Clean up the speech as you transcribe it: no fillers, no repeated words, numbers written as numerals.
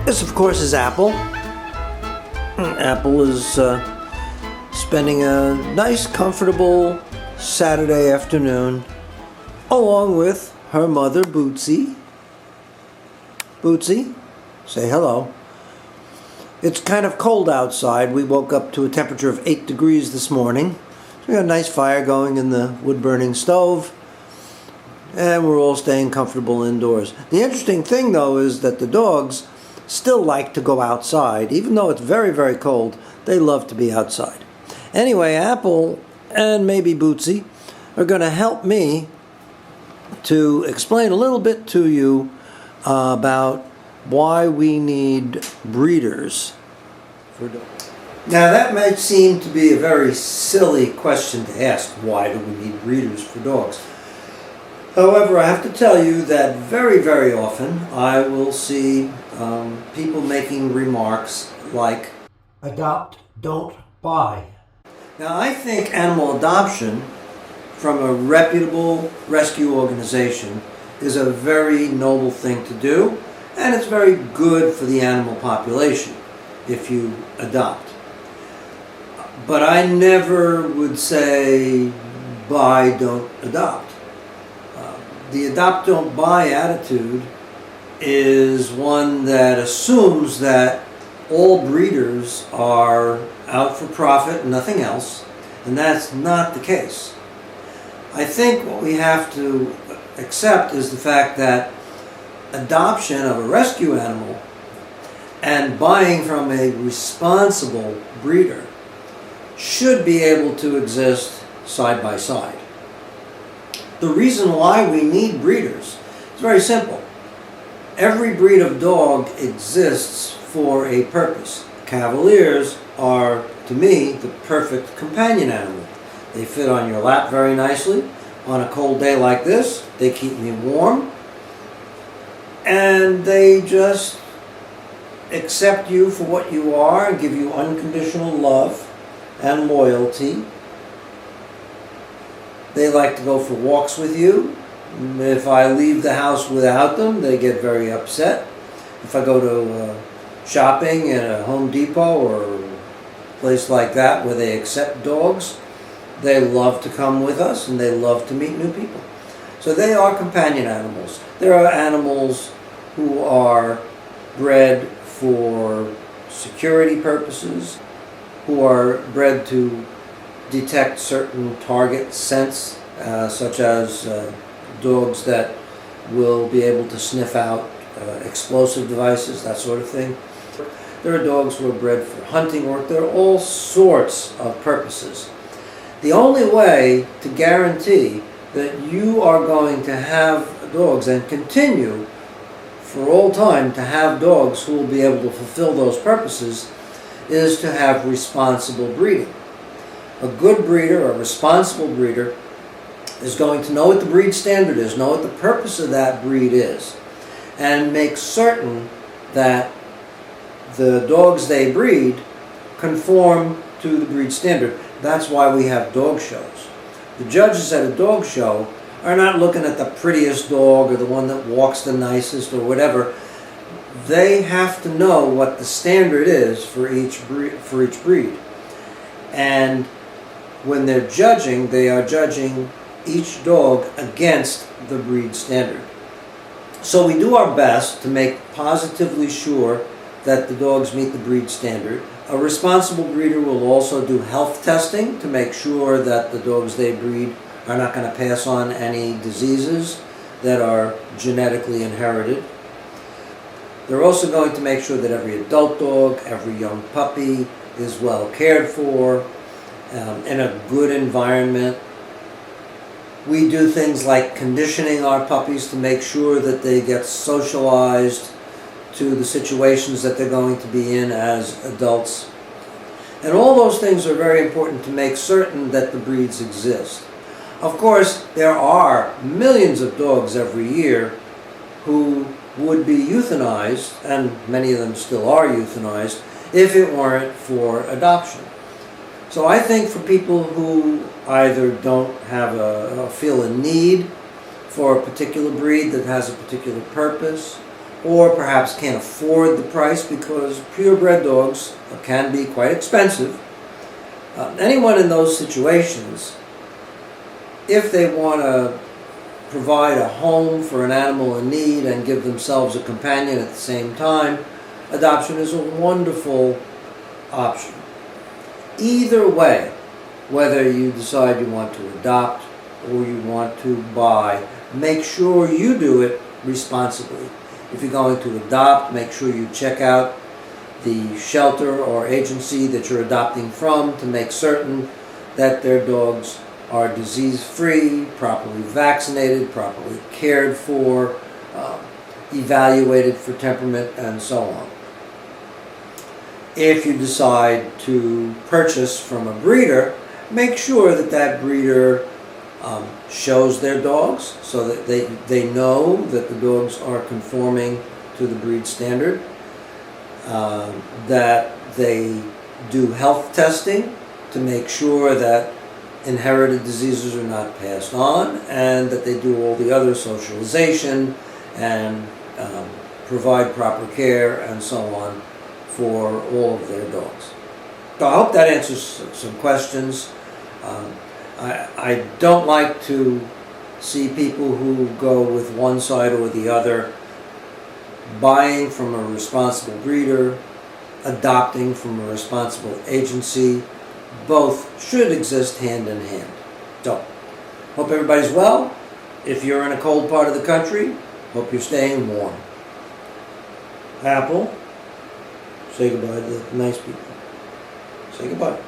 This, of course, is Apple. Apple is spending a nice, comfortable Saturday afternoon along with her mother, Bootsy. Bootsy, say hello. It's kind of cold outside. We woke up to a temperature of 8 degrees this morning. We got a nice fire going in the wood-burning stove, and we're all staying comfortable indoors. The interesting thing, though, is that the dogs still like to go outside. Even though it's very, very cold, they love to be outside. Anyway, Apple and maybe Bootsy are going to help me to explain a little bit to you about why we need breeders for dogs. Now, that might seem to be a very silly question to ask. Why do we need breeders for dogs? However, I have to tell you that very, very often I will see people making remarks like, adopt, don't buy. Now, I think animal adoption from a reputable rescue organization is a very noble thing to do, and it's very good for the animal population if you adopt. But I never would say buy, don't adopt. The adopt, don't buy attitude is one that assumes that all breeders are out for profit and nothing else, and that's not the case. I think what we have to accept is the fact that adoption of a rescue animal and buying from a responsible breeder should be able to exist side by side. The reason why we need breeders is very simple. Every breed of dog exists for a purpose. Cavaliers are, to me, the perfect companion animal. They fit on your lap very nicely. On a cold day like this, they keep me warm. And they just accept you for what you are and give you unconditional love and loyalty. They like to go for walks with you. If I leave the house without them, they get very upset. If I go to shopping at a Home Depot or a place like that where they accept dogs, they love to come with us and they love to meet new people. So they are companion animals. There are animals who are bred for security purposes, who are bred to detect certain target scents, such as dogs that will be able to sniff out explosive devices, that sort of thing. There are dogs who are bred for hunting work. There are all sorts of purposes. The only way to guarantee that you are going to have dogs and continue for all time to have dogs who will be able to fulfill those purposes is to have responsible breeding. A good breeder, a responsible breeder, is going to know what the breed standard is, know what the purpose of that breed is, and make certain that the dogs they breed conform to the breed standard. That's why we have dog shows. The judges at a dog show are not looking at the prettiest dog or the one that walks the nicest or whatever. They have to know what the standard is for each breed. And when they're judging, they are judging each dog against the breed standard. So we do our best to make positively sure that the dogs meet the breed standard. A responsible breeder will also do health testing to make sure that the dogs they breed are not going to pass on any diseases that are genetically inherited. They're also going to make sure that every adult dog, every young puppy is well cared for, in a good environment. We do things like conditioning our puppies to make sure that they get socialized to the situations that they're going to be in as adults. And all those things are very important to make certain that the breeds exist. Of course, there are millions of dogs every year who would be euthanized, and many of them still are euthanized, if it weren't for adoption. So I think for people who either don't have feel a need for a particular breed that has a particular purpose, or perhaps can't afford the price because purebred dogs can be quite expensive. Anyone in those situations, if they want to provide a home for an animal in need and give themselves a companion at the same time, adoption is a wonderful option. Either way, whether you decide you want to adopt or you want to buy, make sure you do it responsibly. If you're going to adopt, make sure you check out the shelter or agency that you're adopting from to make certain that their dogs are disease-free, properly vaccinated, properly cared for, evaluated for temperament, and so on. If you decide to purchase from a breeder, make sure that that breeder shows their dogs so that they know that the dogs are conforming to the breed standard, that they do health testing to make sure that inherited diseases are not passed on, and that they do all the other socialization and provide proper care and so on for all of their dogs. So I hope that answers some questions. I don't like to see people who go with one side or the other, buying from a responsible breeder, adopting from a responsible agency. Both should exist hand in hand. So, hope everybody's well. If you're in a cold part of the country, hope you're staying warm. Apple, say goodbye to the nice people. Say goodbye.